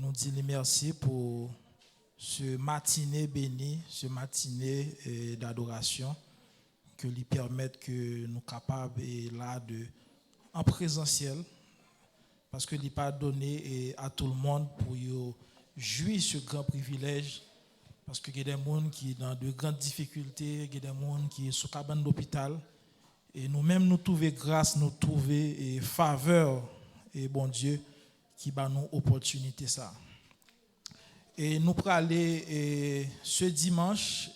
nous dit merci pour ce matinée béni, ce matinée d'adoration, que lui permette que nous capables là de en présentiel, parce que lui pas donné à tout le monde pour jouir ce grand privilège, parce que il y a des gens qui sont dans de grandes difficultés, il y a des gens qui sont sous cabane d'hôpital, et nous-mêmes nous trouver grâce, nous trouver faveur, et bon Dieu, qui va nous opportunité ça. Et nous pour aller ce dimanche,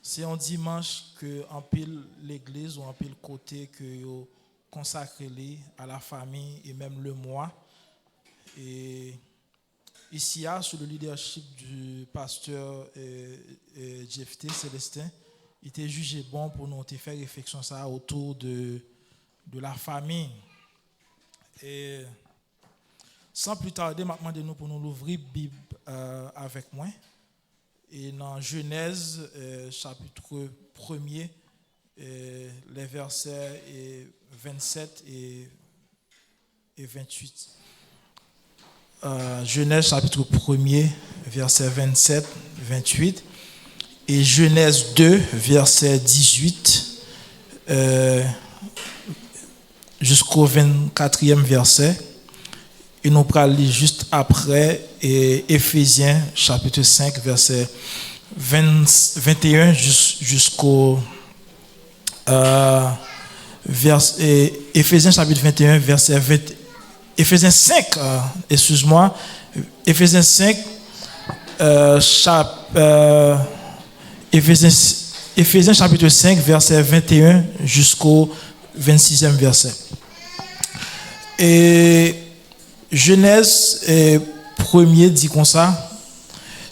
c'est un dimanche que en pile l'église ou en pile côté que yo consacré à la famille et même le mois. Et ici, sous le leadership du pasteur Jephté Célestin, il était jugé bon pour nous faire réflexion ça autour de la famille. Et sans plus tarder, maintenant de nous pour nous l'ouvrir Bible avec moi. Et dans Genèse chapitre 1er, les versets 27 et 28. Genèse chapitre 1er, verset 27, 28. Et Genèse 2, verset 18 jusqu'au 24e verset. Et nous allons lire juste après Éphésiens chapitre 5, verset 21 jusqu'au Éphésiens chapitre 21, verset 20. Éphésiens 5, excuse-moi. Éphésiens 5, Éphésiens chapitre 5, verset 21 jusqu'au 26e verset. Et Genèse 1er dit comme ça: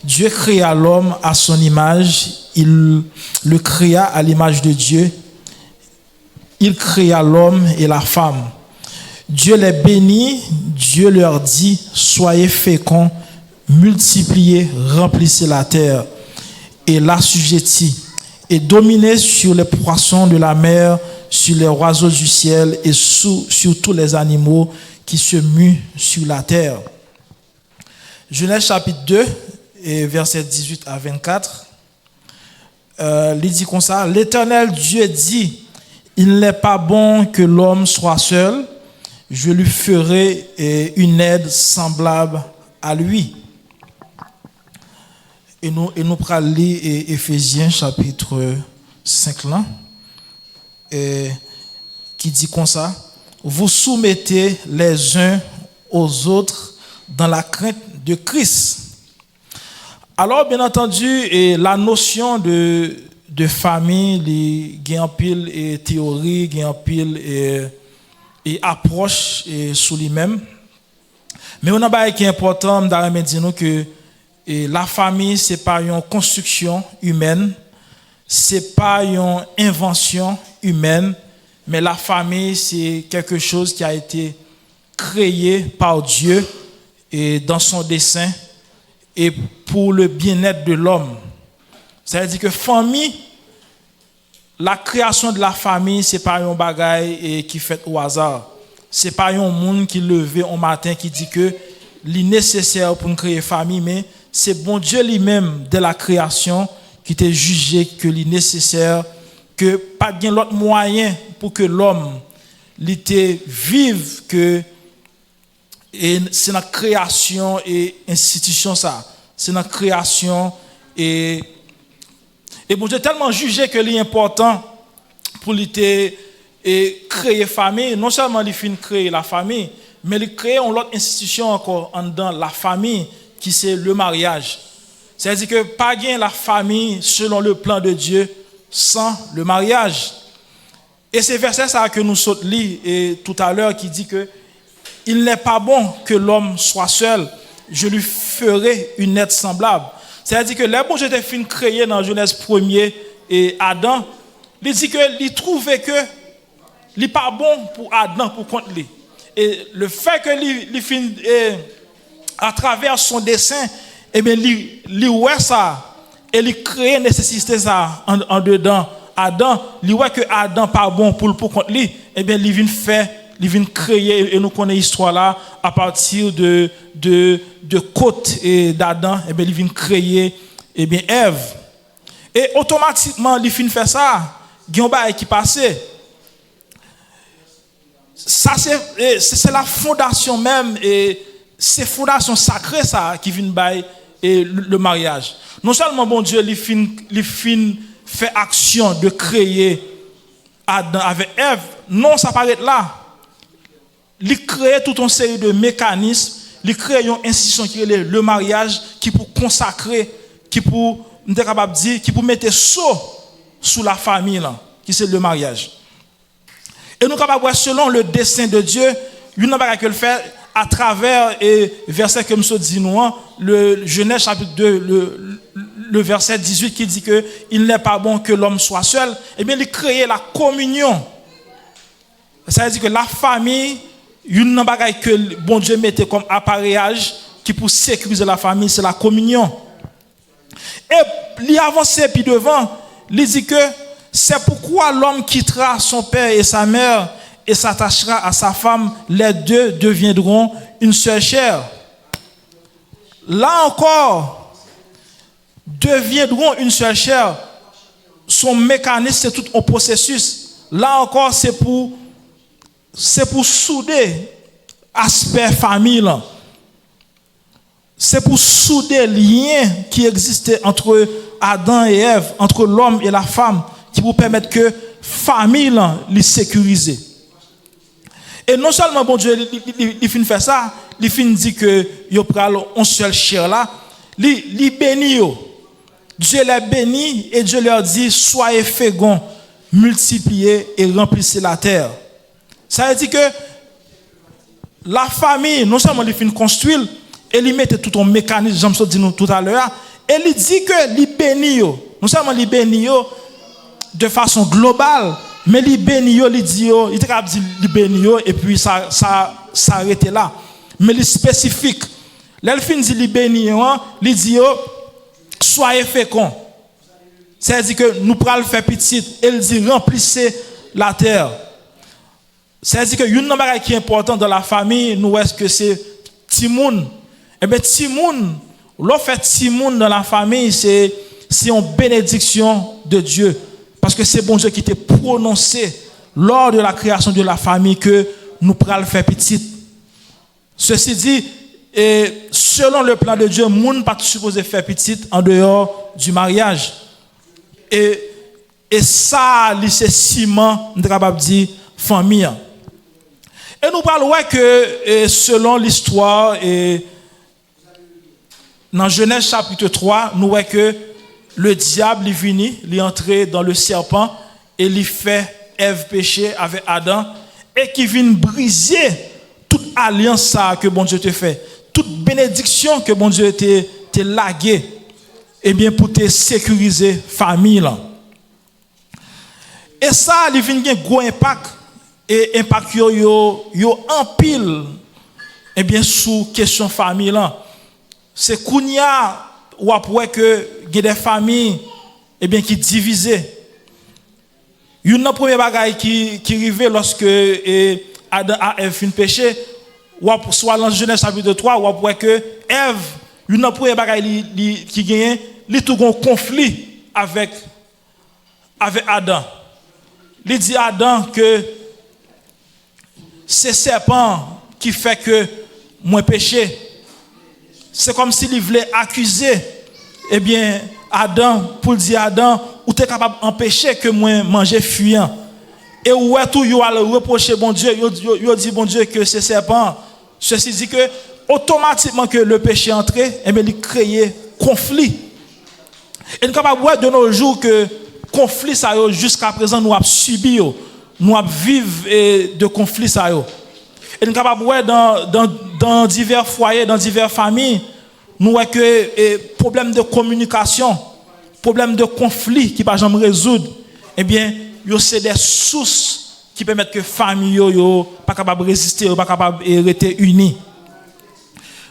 Dieu créa l'homme à son image, il le créa à l'image de Dieu, il créa l'homme et la femme. Dieu les bénit, Dieu leur dit: soyez féconds, multipliez, remplissez la terre et l'assujettis, et dominez sur les poissons de la mer, sur les oiseaux du ciel et sur tous les animaux qui se muent sur la terre. Genèse chapitre 2, et versets 18 à 24, il dit comme ça: L'Éternel Dieu dit, il n'est pas bon que l'homme soit seul, je lui ferai une aide semblable à lui. Et nous prenons lire Éphésiens chapitre 5 là, qui dit comme ça: vous soumettez les uns aux autres dans la crainte de Christ. Alors, bien entendu, la notion de famille, il y a un pile et théorie, il y a un pile et approche sur lui-même. Mais on a pas qui est important d'arriver dire nous que la famille c'est pas une construction humaine, c'est pas une invention humaine, mais la famille c'est quelque chose qui a été créé par Dieu et dans son dessein et pour le bien-être de l'homme. Ça veut dire que famille, la création de la famille, c'est pas un bagage qui fait au hasard. C'est pas un monde qui levé un matin qui dit que c'est nécessaire pour créer famille, mais c'est bon Dieu lui-même de la création qui t'a jugé que c'est nécessaire, que pas bien l'autre moyen pour que l'homme l'été vive que et c'est la création et institution ça. C'est la création et bon Dieu tellement jugé que c'est important pour l'été et créer famille. Non seulement il finit créer la famille, mais il crée une autre institution encore en dedans la famille qui c'est le mariage. C'est-à-dire que pas gain la famille selon le plan de Dieu sans le mariage. Et c'est verset ça que nous sautons et tout à l'heure qui dit que il n'est pas bon que l'homme soit seul, je lui ferai une aide semblable. C'est-à-dire que les bon Dieu était fin créé dans Genèse 1er et Adam, il dit que il trouvait que il n'est pas bon pour Adam pour contre lui. Et le fait que il fin à travers son dessein, eh bien il ouais ça et il crée nécessité ça en dedans. Adam, il ouais que Adam pas bon pour contre lui, eh bien il vient faire il vient créer, et nous connaissons l'histoire là, à partir de côte et d'Adam, et bien il vient créer, et bien Ève. Et automatiquement, il vient faire ça, il y a un bail qui passait. Ça, c'est la fondation même, et c'est fondation sacrée ça, qui vient bail et le mariage. Non seulement, bon Dieu, il fin fait action de créer Adam avec Ève, non, ça paraît là. Il crée toute une série de mécanismes, il crée une institution qui est le mariage, qui pour consacrer, qui pour, capable de dire, qui pour mettre saut sous la famille, là, qui c'est le mariage. Et nous capables voir selon le dessein de Dieu, il n'a pas que le faire à travers et verset comme ça dit nous, le Genèse chapitre 2, le verset 18 qui dit que il n'est pas bon que l'homme soit seul. Eh bien, il crée la communion. Ça veut dire que la famille, une n'a pas que bon Dieu mettait comme appareillage qui pour sécuriser la famille, c'est la communion. Et il avance puis devant, il dit que c'est pourquoi l'homme quittera son père et sa mère et s'attachera à sa femme, les deux deviendront une seule chair. Là encore, deviendront une seule chair. Son mécanisme, c'est tout un processus. Là encore, c'est pour souder aspect famille. Là. C'est pour souder les liens qui existaient entre Adam et Ève, entre l'homme et la femme, qui vous permettent que famille les sécuriser. Et non seulement bon Dieu il fin faire ça, il fin dit que yo pral on seul chair là, il bénit yo. Dieu les bénit et Dieu leur dit soyez féconds, multipliez et remplissez la terre. Ça veut dire que la famille non seulement il fin construire et il met tout un mécanisme, j'aime ça dire tout à l'heure, et il dit que il bénit yo. Non seulement il bénit yo de façon globale, mais il bénit yo, il dit yo, il te dit il bénit yo et puis ça arrête là. Mais il spécifique. Là il fin dit il bénit yo, il dit yo soyez féconds. C'est-à-dire que nous pral faire petit, il dit remplissez la terre. C'est-à-dire que une chose qui est importante dans la famille, nous est-ce que c'est timoun. Eh bien timoun, l'on fait timoun dans la famille, c'est une bénédiction de Dieu. Parce que c'est bon Dieu qui t'a prononcé lors de la création de la famille que nous pourrons le faire petit. Ceci dit, et selon le plan de Dieu, nous ne pas supposé faire petit en dehors du mariage. Et ça, c'est ciment, nous sommes capables de dire, famille. Et nous parlons que selon l'histoire, dans Genèse chapitre 3, nous voyons que le diable est venu, il est entré dans le serpent et il fait Ève pécher avec Adam et qui vient briser toute alliance que bon Dieu te fait, toute bénédiction que bon Dieu te lagué, et bien pour te sécuriser famille là. Et ça, il vient un gros impact et impact yo en pile, et bien sous question famille là. C'est kounya ou après que il y a des familles eh bien qui divisées. Une première bagaille qui arrivait lorsque Adam a Ève fin péché, ou soit dans Genèse chapitre 3 ou après que Ève une première bagaille qui gagne, il tout un conflit avec Adam. Il dit à Adam que c'est serpent qui fait que moi péché. C'est comme s'il voulait accuser, eh bien, Adam, pour dire Adam, ou tu es capable d'empêcher que moi manger fuyant. Et où est tout, il a reproché bon Dieu, il dit bon Dieu que c'est serpent. Ceci dit que, automatiquement que le péché est entré, eh bien, il crée conflit. Et nous sommes capables de nos jours que conflit, ça jusqu'à présent, nous avons subi, nous avons vécu de conflits, ça. Et nous sommes capables dans divers foyers, dans diverses familles, nous voyons que problème de communication, problème de conflit qui ne peuvent jamais résoudre, eh bien, c'est des sources qui permettent que les familles ne sont pas capables de résister, ne sont pas capables de rester unies.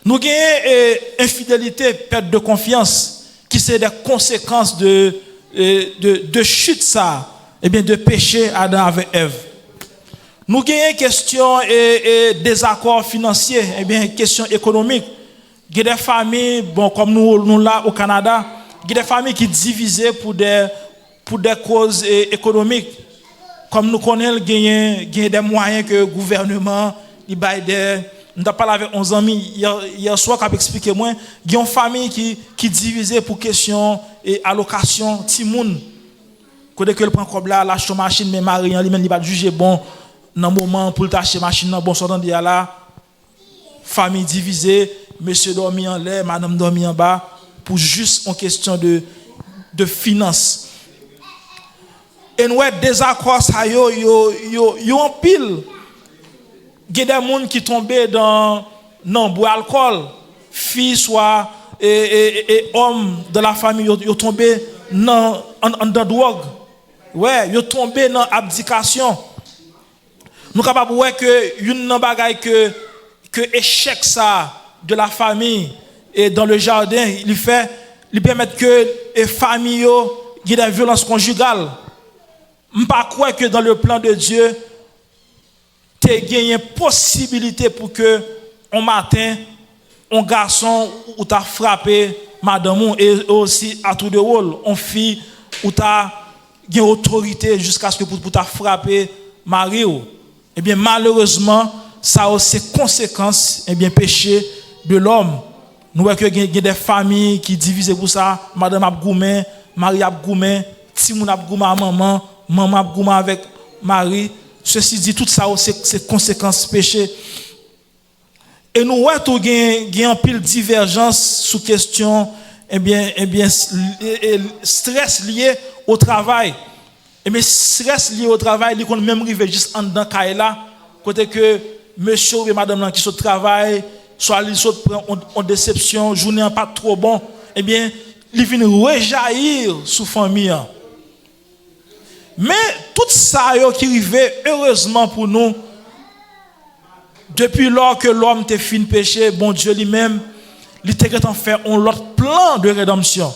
Nous avons infidélité, perte de confiance, qui sont des conséquences de chute, ça, eh bien, de péché Adam avec Ève. Nous avons question et désaccord financier, eh bien question économique. Il y a des familles, bon comme nous là au Canada, il y a des familles qui divisées pour des causes économiques. Comme nous connaissons, il y a des moyens que le gouvernement, il baille. Nous avons parlé avec 11 amis hier soir qui a expliqué moi, il y a une famille qui divisée pour question et allocation timoun. Quand elle prend comme là, lâche son machine, mais Marie, il va juger bon dans le moment pour l'acheter machine, bon sortant de là, famille divisée, monsieur dormi en l'air, madame dormi en bas, pour juste en question de finances. Et nous avons des accords, ça yo en pile. Il y a des gens qui tombent dans boire alcool, filles soit et hommes de la famille, ils tombé dans drogue. Ouais, ils tombé dans abdication. Nous sommes capables de voir que une bagaille que échec ça de la famille et dans le jardin, il permet que les familles aient des violences conjugales. Je ne crois pas que dans le plan de Dieu, tu as gagné possibilité pour que un matin, un garçon ou t'a frappé madame et aussi à tout de rôle, une fille ou t'a gagné autorité jusqu'à ce que pour t'a frappé mari. Eh bien malheureusement, ça a aussi conséquences péché de l'homme. Nous voyons que il y a des familles qui divisent pour ça, madame a goumé, mari a goumé, timoun a goumé à maman, maman a goumé avec mari. Ceci dit, tout ça, c'est conséquences péché. Et nous voyons qu'il y a une pile de divergence sous question, stress lié au travail. Et bien, stress lié au travail, il peut même arriver juste en dedans, côté que monsieur et madame qui sont au travail, soit ils sont en déception, journée pas trop bon, eh bien, ils viennent rejaillir sous famille. Mais tout ça qui arrivait, heureusement pour nous, depuis lors que l'homme était fin péché, bon Dieu lui-même, il était en fait un autre plan de rédemption.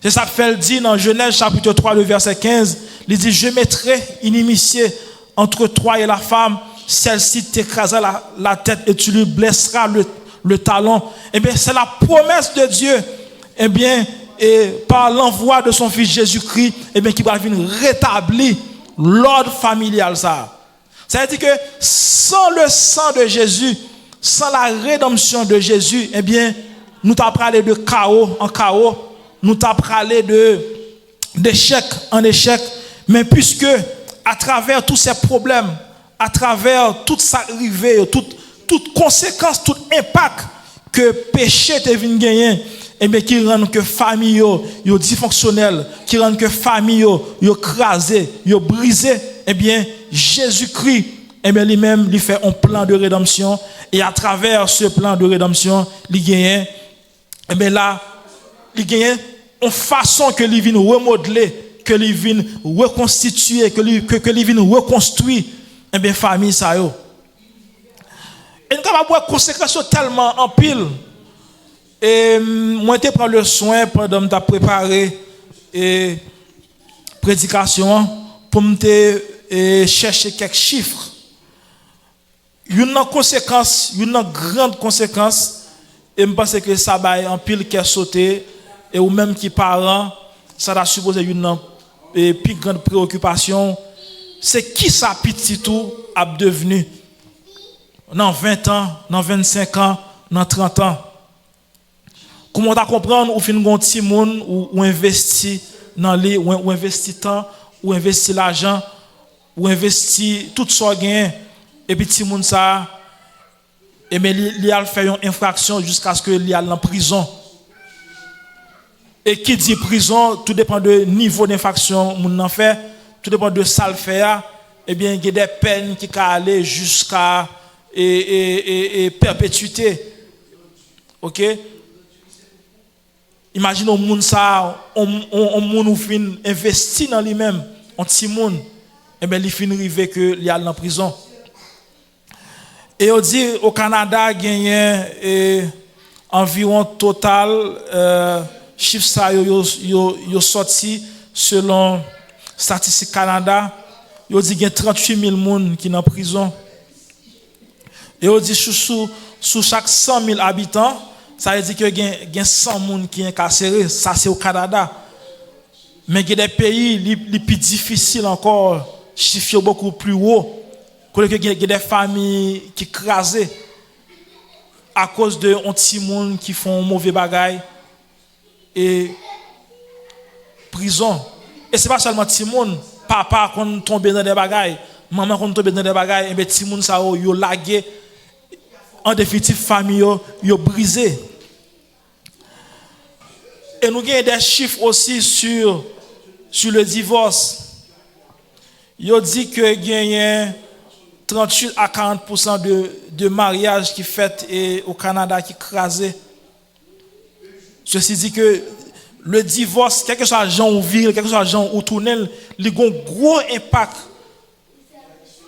C'est ça que fait dit dans Genèse chapitre 3, le verset 15, il dit, je mettrai inimitié entre toi et la femme, celle-ci t'écrasera la tête et tu lui blesseras le talon. Eh bien, c'est la promesse de Dieu. Eh bien, et par l'envoi de son fils Jésus-Christ, eh bien, qui va venir rétablir l'ordre familial. Ça veut dire que sans le sang de Jésus, sans la rédemption de Jésus, eh bien, nous t'avons parlé de chaos en chaos, nous t'avons parlé d'échec en échec, mais puisque à travers tous ces problèmes, à travers toute sa arrivée, toute conséquence, tout impact que péché te vient gagner, et bien qui rend que famille yo dysfonctionnelle, qui rend que famille yo crasé, yo brisé, et bien Jésus-Christ, et bien lui-même lui fait un plan de rédemption, et à travers ce plan de rédemption, il gagne, et bien là, il gagne une façon que lui vient remodeler, que lui vient reconstituer, que lui vient reconstruire, et bien famille ça yo. Et nous avons des conséquences tellement en pile. Et moi, je prends le soin pendant que je préparé et prédication pour me chercher quelques chiffres. Une conséquence, une grande conséquence, et je pense que ça va en pile qui est sauté, et ou même qui parents, ça va supposer une plus grande préoccupation. C'est qui ça petit tout a devenu dans 20 ans, dans 25 ans, dans 30 ans. Comment on comprendre ou fin gon ti moun ou investi dans les ou investi temps ou investi l'argent ou investi tout ça gain et puis ti moun ça et mais il a fait une infraction jusqu'à ce que il aille en prison. Et qui dit prison, tout dépend de niveau d'infraction moun en fait, tout dépend de ça le faire, et bien il y a des peines qui ca aller jusqu'à et perpétuité. OK? Imagine un monde ça, un monde qui investi dans lui-même, un petit monde, et bien il finit arriver que il y a en prison. Et on dit au Canada il y a environ total chiffre ça yo sorti selon Statistique Canada il dit qu'il y a 38 000 personnes qui sont en prison. Et il dit sous chaque 100 000 habitants, ça veut dire qu'il y a 100 personnes qui sont incarcérées. Ça, c'est au Canada. Mais il y a des pays les plus difficiles encore, chiffrés beaucoup plus haut. Il y a des familles qui crasent à cause de petits gens qui font mauvais bagaille et prison. Et ce n'est pas seulement petits gens, papa qui tombe dans des bagailles, maman qui tombe dans des bagailles, et petits gens ça yo lagué. En définitive, famille yo brisé. Et nous avons des chiffres aussi sur le divorce. Yo dit que il y a 38 à 40% de mariages qui fait au Canada qui crasé. Ceci dit que le divorce, quel que soit gens où vivre, quel que soit gens où tourner, il a un gros impact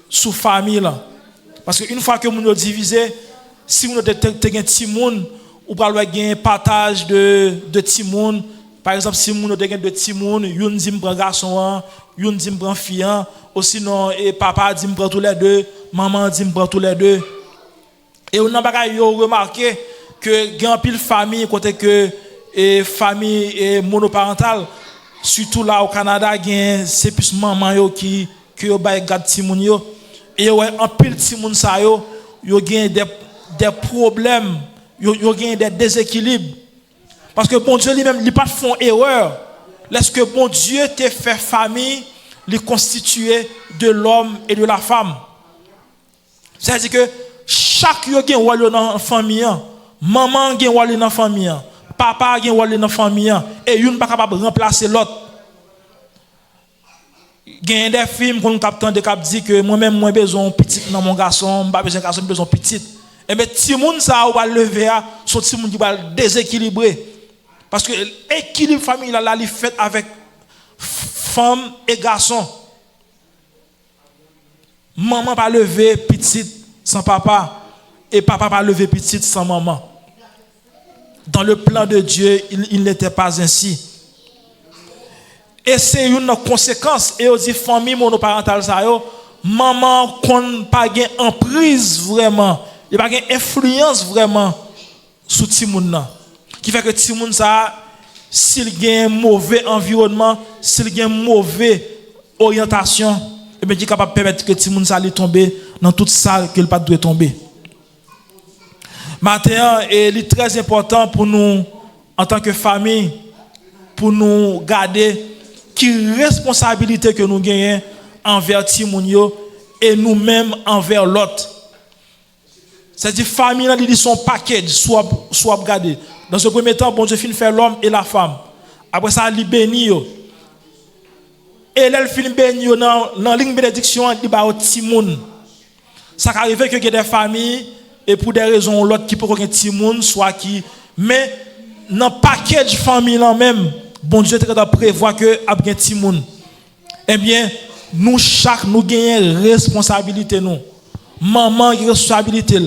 sur la famille. Parce qu'une fois que nous divisé, si nous avons un petit monde, ou pas un partage de petits monde. Par exemple, si nous avons deux petits monde, yon dit me prend garçon, yon dit me prend fille, ou sinon papa dit me prend tous les deux, maman dit me prend tous les deux. Et on a remarqué que grand pile famille côté que famille monoparentale, surtout là au Canada, c'est plus maman yo qui ba garde petit moun yo. Et ouais en pile petit moun ça yo gagne des problèmes, yo gagne des déséquilibres. Parce que bon Dieu lui-même, il pas font erreur. Lorsque bon Dieu t'a fait famille, il constitué de l'homme et de la femme. C'est-à-dire que chaque yo gen rôle dans la famille, maman gen rôle dans la famille, papa gen rôle dans la famille, et une pas capable de remplacer l'autre. Il y a des films qu'on capte de cap dit que moi-même moi besoin petit dans mon garçon, pas besoin garçon besoin petit. Et bien ti moun ça va lever son ti moun qui va déséquilibrer. Parce que l'équilibre familial là, il fait avec femme et garçon. Maman pas lever petite sans papa et papa pas lever petite sans maman. Dans le plan de Dieu, il n'était pas ainsi. Et c'est une conséquence. Et on dit famille monoparentale ça yo, maman qu'on pas gain emprise vraiment, il pas gain influence vraiment sur ti moun nan. Qui fait que ti moun ça s'il gagne un mauvais environnement, s'il gagne une mauvaise orientation, et bien qui est capable de permettre que ti moun ça lui tomber dans toute ça qu'il pas doit tomber. Maintenant, il est très important pour nous en tant que famille pour nous garder qui responsabilité que nous gagnons envers ti moun yo et nous-mêmes envers l'autre. C'est-à-dire famille là dit son package soit garder. Dans ce premier temps, bon Dieu finit faire l'homme et la femme. Après ça, il bénit yo. Et là, il finit bénir dans la ligne bénédiction, il va au petit monde. Ça arrive que il y a des familles et pour des raisons l'autre qui peut un petit monde soit qui mais dans package famille là même, bon Dieu doit prévoir que y a un petit monde. Eh bien, nous chaque nous gagnons responsabilité nous. Maman a responsabilité,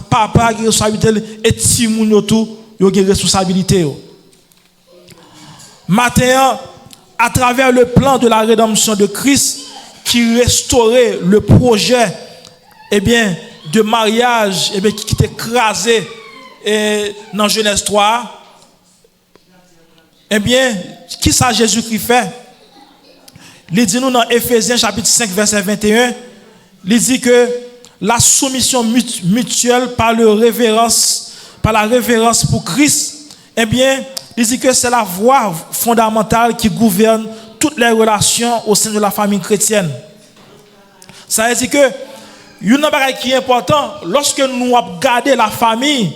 papa a responsabilité et petit monde tout il y a une responsabilité. Maintenant, à travers le plan de la rédemption de Christ, qui restaurait le projet de mariage qui était écrasé dans Genèse 3, qui ça Jésus-Christ fait? Il dit nous dans Éphésiens chapitre 5, verset 21, il dit que la soumission mutuelle par la révérence pour Christ, il dit que c'est la voie fondamentale qui gouverne toutes les relations au sein de la famille chrétienne. Ça veut dire que une chose qui est important, lorsque nous regardons la famille,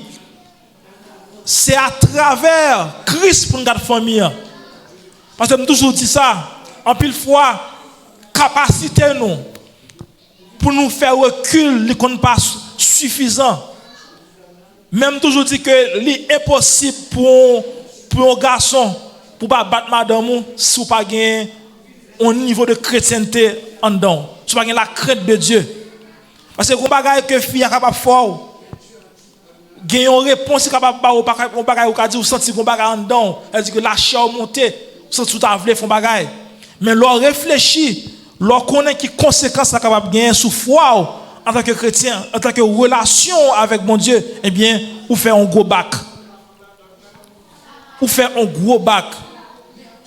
c'est à travers Christ pour nous garder la famille. Parce que nous toujours dit ça, en pile fois, capacité nous pour nous faire recul, ce n'est pas suffisant. Même toujours dit que c'est impossible pour un garçon pour pas battre madame si vous pas gagner un niveau de chrétienté en dedans. Si vous pas gagner la crainte de Dieu. Parce que bagaille que fille capable faire gagner une réponse capable pas on bagaille ou dire vous senti qu'on bagaille en dedans, elle dit que la chair monter sans tout avler font bagaille. Mais leur réfléchit Lorsqu'on connaît qui conséquences ça capable gagner sous foi en tant que chrétien, en tant que relation avec mon Dieu, eh bien, ou fait un gros bac. Ou fait un gros bac.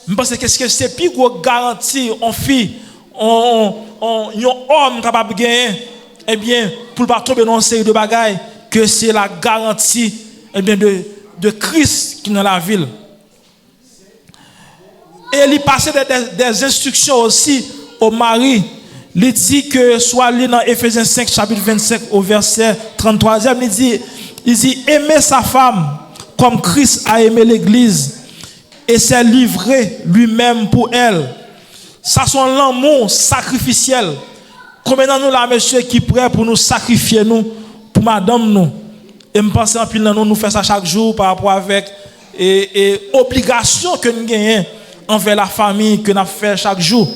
Je pense que c'est plus gros garantie en fille, un homme capable de gagner, eh bien, pour ne pas tomber dans une série de bagailles, que c'est la garantie, eh bien, de Christ qui est dans la ville. Et il passait des instructions aussi au mari. Il dit que, soit lu dans Ephésiens 5, chapitre 25, au verset 33e, il dit, aimer sa femme comme Christ a aimé l'église et s'est livré lui-même pour elle. Ça, c'est l'amour sacrificiel. Combien de nous là, monsieur, qui prêt pour nous sacrifier, nous, pour madame, nous? Et je pense en pile, nous faisons ça chaque jour par rapport avec et obligation que nous gagnons envers la famille que nous faisons chaque jour.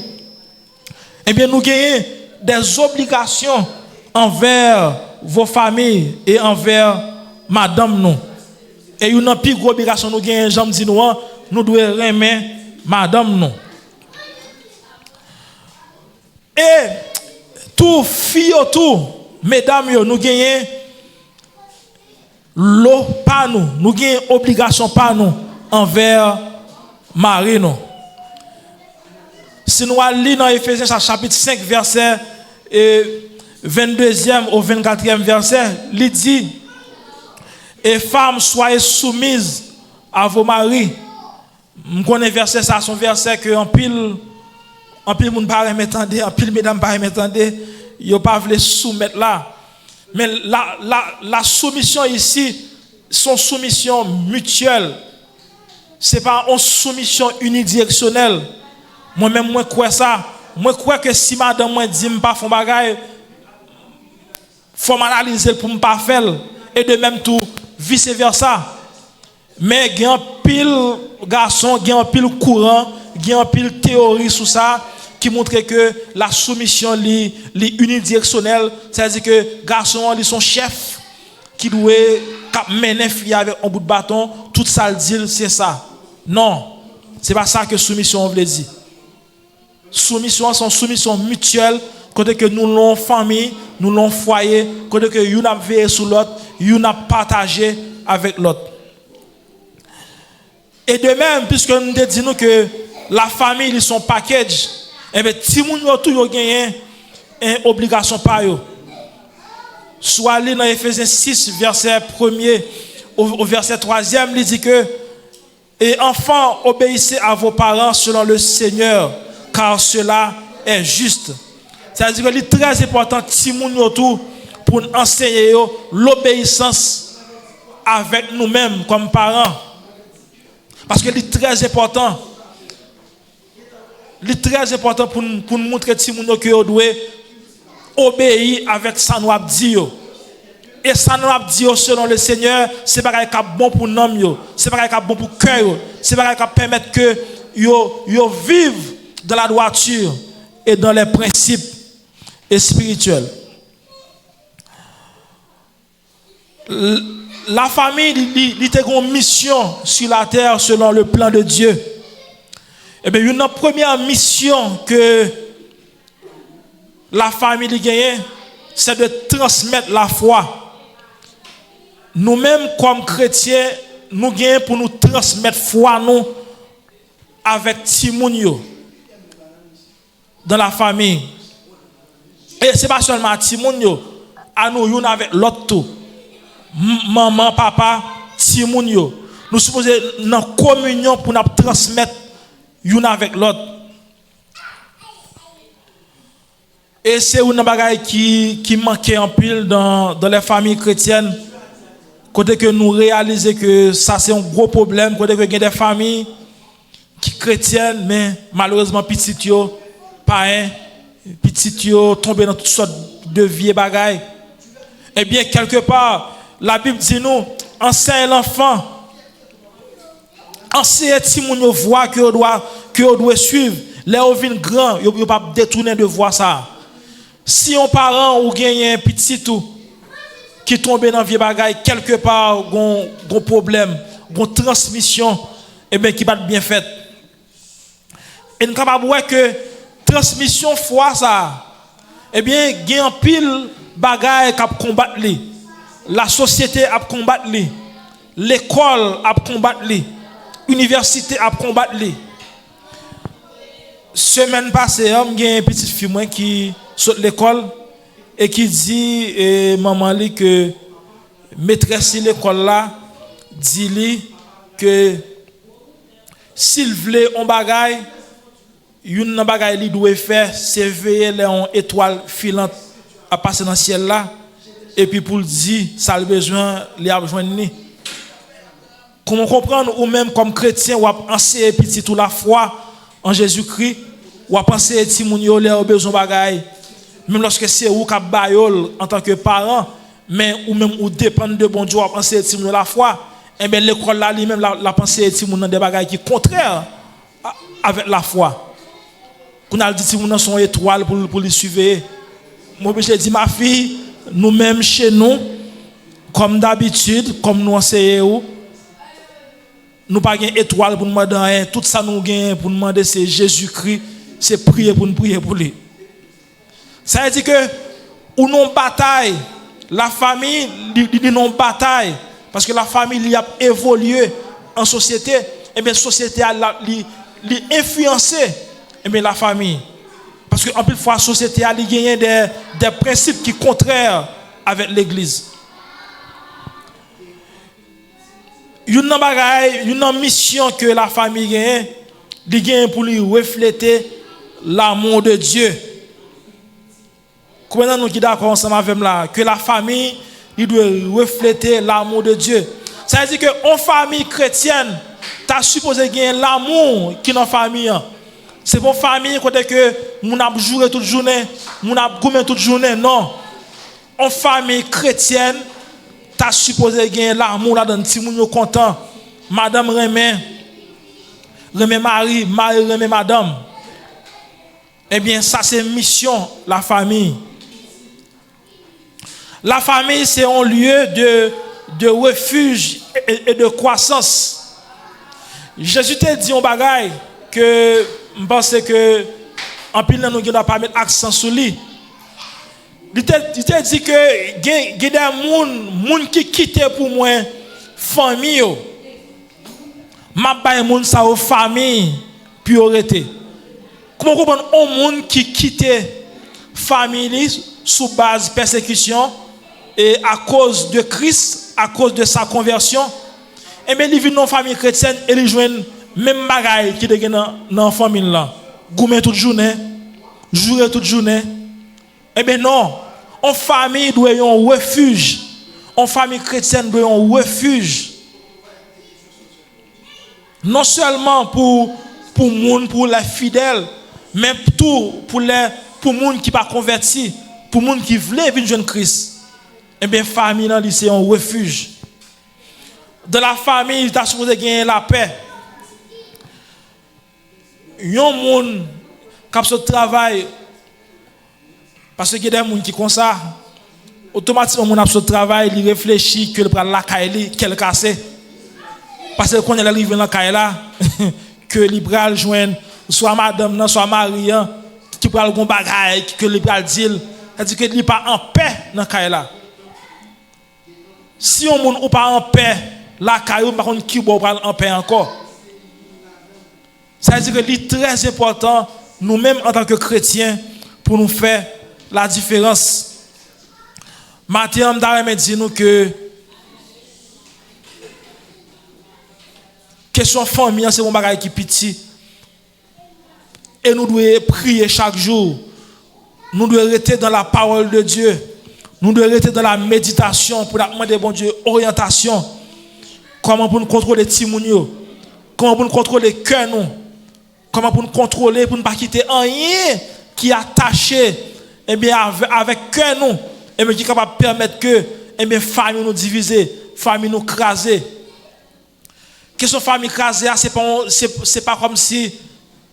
Eh bien, nous gagnons des obligations envers vos familles et envers madame, nous. Et une plus grosse obligation, nous gagnons, j'en dis nous devons aimer madame, nous. Et tout fille tout, mesdames, nous gagnons l'eau par nous. Nous gagnons obligation par nous envers mari, nous. Si nous allons dans Ephésiens chapitre 5, verset 22e au 24e verset, il dit, et femmes, soyez soumises à vos maris. Je connais verset, ça, son verset que en pile moun pas m'entendre, en pile mesdames pas m'entendre, yo pas veulent soumettre là. Mais la soumission ici, son soumission mutuelle. C'est pas une soumission unidirectionnelle. Moi-même, moi crois ça. Moi crois que si madame moi dit pas font bagaille, faut m'analyser pour me pas faire. Et de même tout vice versa. Mais il y a un pile garçon, il y a un pile courant, il y a un pile théorie sur ça qui montre que la soumission est unidirectionnelle, c'est-à-dire que garçon est son chef qui doit mener fille avec un bout de bâton, tout ça le dit c'est ça. Non, c'est pas ça que soumission veut dire. Soumission, c'est une soumission mutuelle, côté que nous l'avons famille, nous l'avons foyer, côté que nous avons veillé sur l'autre, nous avons partagé avec l'autre. Et de même, puisque nous disons que la famille, ils sont package, et bien, si nous avons tout gagné une obligation par eux. Soit allé dans Ephésiens 6, verset 1er au verset 3e, il dit que, et enfants, obéissez à vos parents selon le Seigneur, car cela est juste. C'est-à-dire que c'est très important, si nous avons tout, pour enseigner l'obéissance avec nous-mêmes comme parents. Parce que c'est très important. C'est très important pour nous montrer que nous devons obéir avec ça nous avons dit. Et ça nous avons dit selon le Seigneur, c'est pas quelque bon pour nous, c'est pas quelque bon pour le cœur, c'est pas quelque permettre que yo vivent dans la droiture et dans les principes spirituels. La famille, il a une mission sur la terre selon le plan de Dieu. Et bien, une première mission que la famille a gagnée, c'est de transmettre la foi. Nous-mêmes, comme chrétiens, nous gagnons pour nous transmettre foi nous avec Timounio dans la famille. Et ce n'est pas seulement Timounio, à nous avec l'autre tout. Maman, papa, Timounio. Nous supposons dans communion pour nous transmettre l'un avec l'autre. Et c'est une bagaille qui manquait en pile dans les familles chrétiennes. Côté que nous réalisons que ça c'est un gros problème. Côté que il y a des familles qui chrétiennes, mais malheureusement petites yo, païens, petites yo tombent dans toutes sortes de vieilles bagailles. Eh bien quelque part, la Bible dit nous, enseigne l'enfant. Enseigne Timounio voix que doit suivre. Les ovines grands, ils ne pas détourner de voir ça. Si un parent ou gagne un petit tout qui tombe dans vieux bagaille quelque part gon problème, gon transmission et bien qui va bien fait. Et nous capable voir que transmission foi ça, eh bien, il y a un pile bagaille qui a combattre li. La société a combattre li. L'école a combattre li. L'université a combattre li. Semaine passée, il y a une petite fille qui saute l'école et qui dit maman li que maîtresse de l'école là dit li que s'il voulait un bagaille, une bagaille li doit faire c'est veiller les étoiles filantes à passer dans le ciel là et puis pour le dire ça a besoin li a besoin ni. Comment comprendre ou même comme chrétien ou enseigner petit tout la foi en Jésus-Christ ou à penser ti moun yo les besoin bagaille même lorsque c'est ou ka bayol en tant que parent mais ou même ou dépendre de bon Dieu ou à penser ti moun la foi et bien l'école là lui même la pensée ti moun dans des bagailles qui contraire avec la foi. Qu'on a dit ti moun son étoile pour les suivre. Moi je dis ma fille nous même chez nous comme d'habitude comme nous enseignons nous pas gain étoile pour demander rien tout ça nous gain pour demander c'est Jésus-Christ c'est prier pour nous prier pour lui. Ça veut dire que ou non bataille la famille dit non bataille parce que la famille a évolué en société et bien société a influencé et bien la famille parce que en plus fois société a gagné des principes qui contraires avec l'église. Une mission que la famille gagne pour lui refléter l'amour de Dieu. Comment nous qui d'accord ensemble avec là que la famille il doit refléter l'amour de Dieu. Ça veut dire que en famille chrétienne, tu as supposé gagner l'amour qui dans famille. C'est pour famille côté que mon a joué toute journée, mon a goumé toute journée non. En famille chrétienne, tu as supposé gagner l'amour là dans ti moun yo content. Madame remet Marie, Marie remet madame. Eh bien ça c'est mission la famille. La famille, c'est un lieu de refuge et de croissance. Jésus t'a dit un bagaille que je pense que en pile nous ne pas mettre accent sur lui. Il t'a dit que il y a des gens qui quittent pour moi famille. Ma baille moun sa au famille priorité. Comment comprendre un monde qui quitte famille sous base persécution et à cause de Christ, à cause de sa conversion, et bien il vit dans une famille chrétienne et il joue même bagaille qui est dans la famille là. Goumer toute journée, jouer toute journée. Eh bien non, en famille doit y avoir un refuge. En famille chrétienne doit y avoir un refuge. Non seulement pour les fidèles, mais pour les monde qui pas converti, pour monde qui veulent vivre jeune Christ. Eh bien famille dans c'est un refuge. Dans la famille, tu as supposé gagner la paix. Yon monde qui a ce travail parce que y a des gens qui comme ça automatiquement mon a ce travail, il réfléchit que le prend la caille qu'elle cassé. Parce que quand elle arrive dans la caille là que libéral joindre soit madame non soit Marie qui pral gon bagaille que libéral dit c'est-à-dire que il pas en paix dans caille là. Si on moun ou pas en paix la caille par contre qui bon en paix encore. Ça veut dire que c'est très important nous-mêmes en tant que chrétiens pour nous faire la différence. Matin me dit nous que question famille c'est mon bagage qui petit et nous devons prier chaque jour. Nous devons rester dans la parole de Dieu. Nous devons rester dans la méditation pour demander bon Dieu orientation. Comment pour nous contrôler timounio? Comment pour nous contrôler cœur nous? Comment pour nous contrôler pour ne pas quitter rien qui est attaché eh bien avec cœur nous et bien qui est capable de permettre que eh bien famille nous diviser, famille nous craser. Question famille crasée c'est pas comme si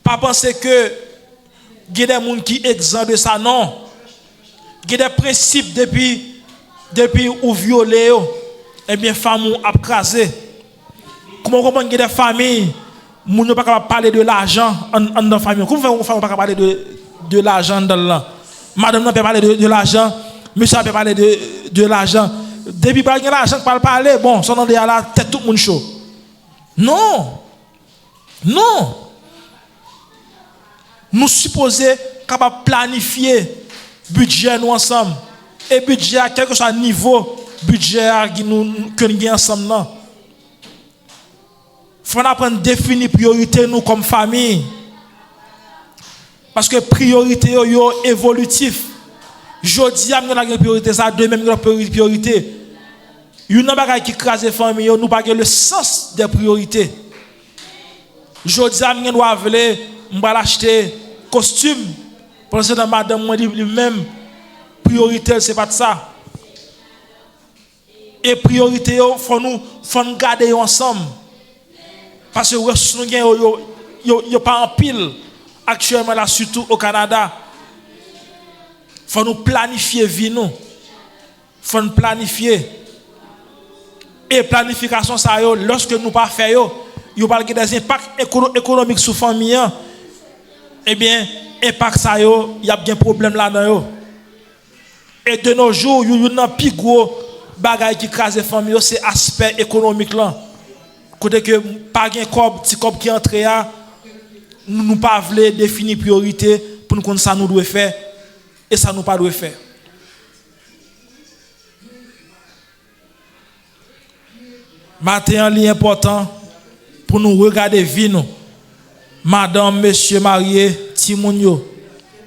pas penser que il y a des gens qui exempt de ça non. Il y a des principes depuis ou violé eh bien famille a crasé. Comment comprendre qu'il y a des familles moun ne pas capable parler de l'argent en dans famille. Comment on pas parler de l'argent dans l'an. Madame ne peut parler de l'argent, monsieur peut parler de l'argent. Depuis pas l'argent pour parler, bon, son nom est à la tête tout le monde chaud. Non. Non. Nous supposons capable planifier budget nous ensemble. Et budget à quel que soit niveau budget que nous avons ensemble. Il faut apprendre à définir priorité nous comme famille. Parce que priorité est évolutif. Jodi a la priorité ça, demain la priorité. Une bagage qui crase les familles, nous pas le sens des priorités. Jodi a doit veler, m'ba l'acheter costume parce que madame moi dit lui-même priorité c'est pas ça. Et priorité faut nous garder ensemble. Parce que nous yo pas en pile actuellement là surtout au Canada. Faut nous planifier vie nous. Faut nous planifier. Et planification ça yo lorsque nous pas faire yo pas des impacts économiques sur famille. Eh bien impact ça yo y a bien problème là-dedans yo. Et de nos jours yo nan plus gros bagay qui crase famille c'est aspect économique là. Côté que pas gain corps petit corps qui entre là nous pas voulons définir priorité pour nous connaître ça nous doit faire et ça nous pas doit faire. Matin li important pour nous regarder vie nous. Madame, monsieur marié, ti moun yo.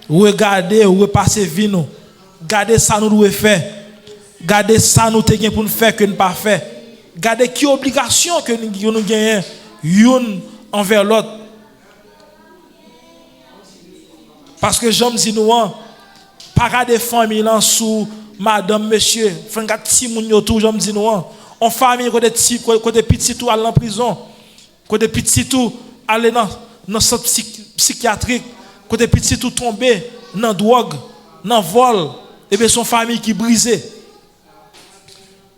Regardez, repasser vie nous. Gardez ça nous doit faire. Gardez ça nous te gen pour nous faire que nous pas faire. Gardez qui obligation que nous gagnons une envers l'autre. Parce que j'aime dire nous pas garder famille là sous madame monsieur, faut garder ti moun yo tout j'aime dire nous on famille côté petit tout aller en prison, côté petit tout aller dans centre psychiatrique, côté petit tout tomber dans drogue, dans vol et bien son famille qui brisée.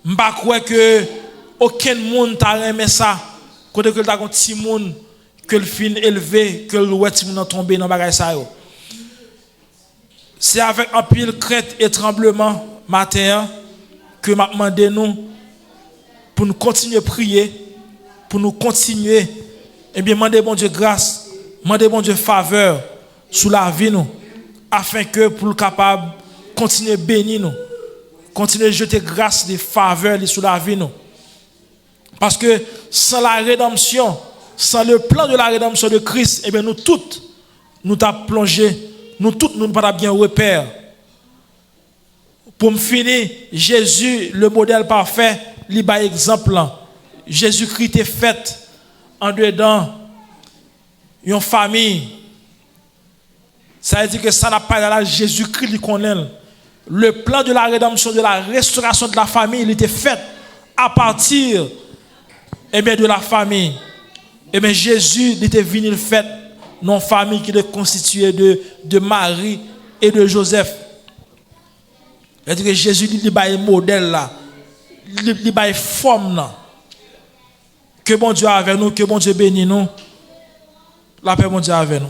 M'pa croire que aucun monde t'a aimé ça côté que t'a petit monde que le fin élevé que le ouais ti monde tomber dans bagage ça yo. C'est avec un pile crainte et tremblement matin que m'a demandé nous pour nous continuer à prier, pour nous continuer et bien demander bon Dieu grâce, demander bon Dieu faveur sur la vie nous afin que pour le capable continuer à bénir nous, continuer à jeter grâce des faveurs sur la vie nous. Parce que sans la rédemption, sans le plan de la rédemption de Christ, et bien nous toutes nous t'a plongé, nous toutes nous pas bien repère. Pour me finir, Jésus, le modèle parfait, il bat exemple. Jésus-Christ est fait en dedans une famille. Ça veut dire que ça n'a pas là Jésus-Christ qui connaît. Le plan de la rédemption, de la restauration de la famille, il était fait à partir de la famille. Et bien Jésus il était venu le fait dans une famille qui est constituée de Marie et de Joseph. C'est-à-dire que Jésus il bat un modèle là. Il bat une forme là. Que bon Dieu avec nous, que bon Dieu bénisse nous. La paix bon Dieu avec nous.